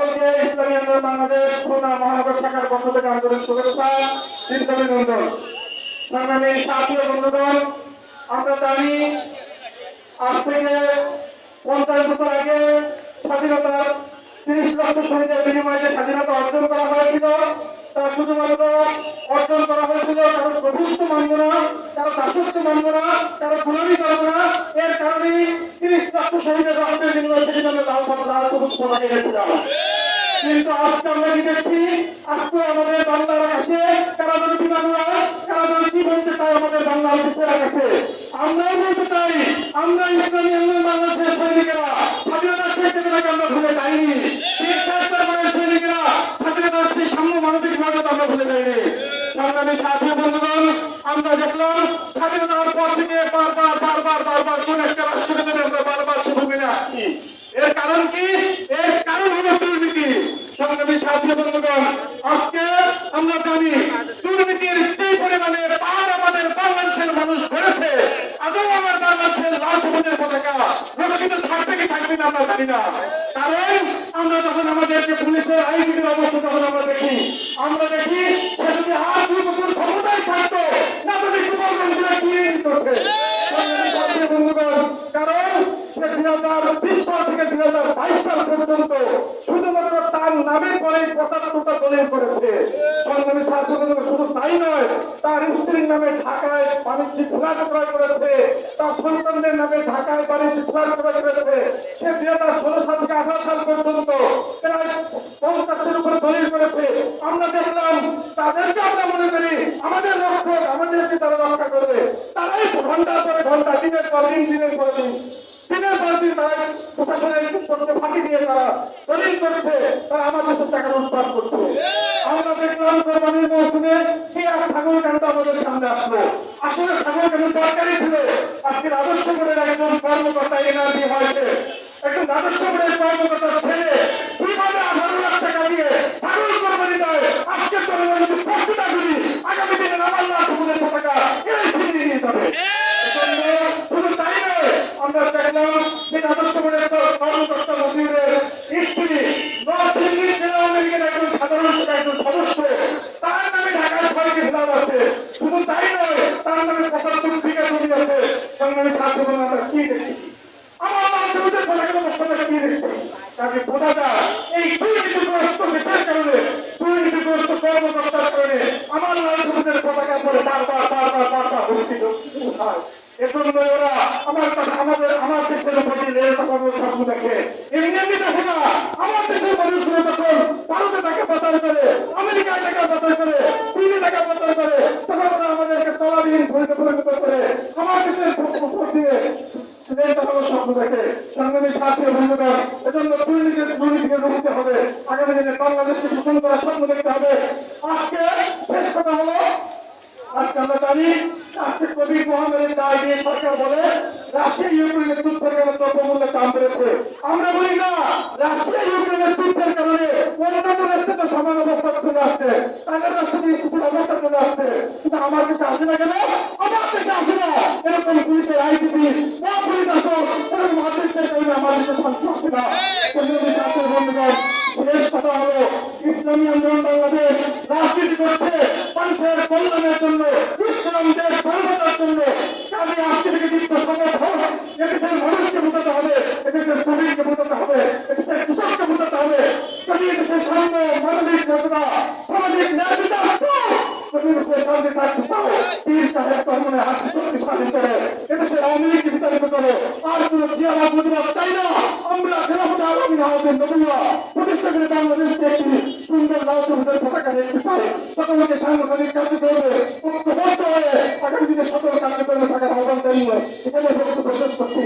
সকলকে ইসলামী আন্দোলন বাংলাদেশ খুলনা মহানগর শাখার পক্ষ থেকে আন্তরিক শুভেচ্ছা অভিনন্দন। সংগ্রামী সাথী ও বন্ধুগণ, আমরা জানি আজ থেকে 50 বছর আগে স্বাধীনতার 30 লক্ষ শহীদের বিনিময়ে যে স্বাধীনতা অর্জন করা হয়েছিল, তা শুধুমাত্র অর্জন করা হয়েছিল কারো প্রভুত্ব মানব না, কারো দাসত্ব মানব না, কারো গুলামি করবো না। এর কারণেই 30 লক্ষ শহীদের রক্তের বিনিময়ে সেদিন আমরা লাল সবুজ পতাকা গেছিলাম। কিন্তু আজকে আমরা কি দেখছি, আজকে আমাদের বাংলার কাছে কারাগার বিমানরা কারাগার কি বলতে চাই আমাদের বাংলার দেশের কাছে। আমরাও বলতে চাই, আমরা ইসলামী আন্দোলন বাংলাদেশের সৈনিকেরা স্বাধীনতার সেই চেতনাকে আমরা ভুলে যাইনি। সৈনিকেরা স্বাধীনতার সেই সাম্য মানবিক মর্যাদা আমরা ভুলে যাইনি। সংগ্রামী সাথী বন্ধুগণ, আমরা দেখলাম স্বাধীনতার পর থেকে বারবার কোন একটা রাষ্ট্রকে আমরা বারবার শুধু মেনে আসছি। এর কারণ কি? এর কারণ হলো দুর্নীতি। সংগ্রামী সাথী বন্ধুগণ, আজকে আমরা জানি দুর্নীতির সেই পরিমাণে পাহাড় আমাদের বাংলাদেশের মানুষ ধরেছে, আদৌ আমার বাংলাদেশের লাল সবুজের পতাকা প্রকৃত থাকবে কি থাকবে না আমরা জানি না। কারণ আমরা যখন আমাদেরকে পুলিশের আইনের অবস্থা যখন আমরা দেখি সে যদি আর 2 বছর ক্ষমতায় থাকতো না যদি কুমারগঞ্জে কিনে নিতেছে। বন্ধুগণ, কারণ সে 2020 সাল থেকে 2022 সাল পর্যন্ত শুধুমাত্র তার নামের পরে 75টা দলিল করেছে। সংগ্রামী সাথী বন্ধুগণ, শুধু তাই নয়, তার স্ত্রীর নামে ঢাকায় বাণিজ্যিক ফ্ল্যাট ক্রয় করেছে, তার সন্তানদের নামে ঢাকায় বাণিজ্যিক ফ্ল্যাট ক্রয় করেছে। সে 2016 সাল থেকে 18 সাল পর্যন্ত প্রায় 50-এর উপরে দলিল করেছে। আমরা দেখলাম তাদেরকে আমরা মনে করি আমাদের রক্ষক, আমাদেরকে তারা রক্ষা করবে। তারাই ঘন্টার পরে ঘন্টা, দিনের পর দিন, দিনের পর দিন তারা প্রশাসনের করতে ফাঁকি দিয়ে তারা দলিল করছে, তারা আমার দেশের টাকা উৎপাদ করছে। আমরা দেখলাম কোরবানির মৌসুমে কি এক ছাগল কাণ্ড আমাদের সামনে আসলো। আসলে ছাগল কেন দরকারই ছিল। আজকে রাজস্ব বোর্ডের একজন কর্মকর্তা এনআরজি হয়েছে, একজন রাজস্ব বোর্ডের কর্মকর্তার ছেলে কিভাবে 18 লাখ টাকা দিয়ে ছাগল কোরবানি দেয়। আজকে জনগণ যদি প্রশ্নটা করি, আগামী দিনে আমার লাল সবুজের পতাকা এই ছিনিয়ে নিয়ে যাবে। শুধু তাই নয়, আমরা দেখলাম সেই রাজস্ব বোর্ডের কর্মকর্তা মন্ত্রীদের স্ত্রী নরসিংদীর জেলা আওয়ামী লীগের একজন সাধারণ একজন সদস্য, তার নামে ঢাকার 6টি ফ্ল্যাট আছে। শুধু তাই নয়, তার নামে 75 বিঘা জমি আছে। সংগ্রামী সাথী বন্ধুগণ, আমরা কি দেখছি? আমার লাল সবুজের পতাকার অবস্থাটা কি দেখছি? তাকে বোঝা যায় এই দুর্নীতিগ্রস্ত দেশের কারণে, দুর্নীতিগ্রস্ত কর্মকর্তার কারণে আমার লাল সবুজের পতাকা পরে বারবার বস্তিত হয়। এজন্য ওরা আমার দেশের উপর স্বপ্ন দেখে। এমনি দেখে না, আমার দেশের মানুষগুলো যখন ভারতে টাকা পাচার করে, আমেরিকায় টাকা পাচার করে, চীনে টাকা পাচার করে, তখন ওরা আমাদেরকে তলাবিহীন পরিণত করে আমার দেশের উপর দিয়ে স্বপ্ন দেখে। সংগ্রামী সাথী বন্ধুগণ, এজন্য দুর্নীতিকে রুখতে হবে। আগামী দিনে বাংলাদেশকে শোষণ করার স্বপ্ন দেখতে হবে। আজকে শেষ কথা হলো, আজকে আমরা জানি আজকে কোভিড মহামারীর দায় দিয়ে সরকার বলে রাশিয়া ইউক্রেনের যুদ্ধের কারণে দ্রব্যমূল্যের দাম বেড়েছে। আমরা বলি না, রাশিয়া ইউক্রেনের যুদ্ধের কারণে অন্যান্য রাষ্ট্রে তো সমান অবস্থা চলে আসছে, তাদের রাষ্ট্রে স্থিতির অবস্থা চলে আসছে, কিন্তু আমার দেশে আসে না কেন? আমার দেশে আসে না। এরকম পুলিশের আইজিপি বা পুলিশ আসক এরকম আর্থিকদের কারণে আমার দেশে শান্তি আসে না। বন্ধুগণ, শেষ কথা হলো, ইসলামী আন্দোলন বাংলাদেশ রাজনীতি করছে মানুষের কল্যাণের জন্য, ইসলাম দেশ গড়ার জন্য। কাজে আজকে থেকে দীর্ঘ শপথ হোক, এদেশের মানুষকে বোঝাতে হবে, এদেশের শ্রমিককে বোঝাতে হবে, এদেশের কৃষককে বোঝাতে হবে। যদি এদেশের সাম্য মানবিক মর্যাদা, সামাজিক ন্যায় বিচার যদি এদেশের শান্তি থাকতে চাও, 30টা হেক্টর মনে হাত শক্তিশালী করে এদেশের আওয়ামী লীগকে বিতাড়িত করো। আর কোন জিয়াবাদ প্রতিবাদ চাই না। আমরা খেলাফতে আওয়ামী হাউসের নবুয়া প্রতিষ্ঠা করে বাংলাদেশকে একটি সুন্দর লাল সবুজের পতাকা দেখতে চাই। সকলকে সাংগঠনিক কার্যক্রমে ঐক্যবদ্ধ হয়ে আগামী দিনে সকল কার্যক্রমে থাকার আহ্বান জানিয়ে এখানে বক্তব্য শেষ করছি।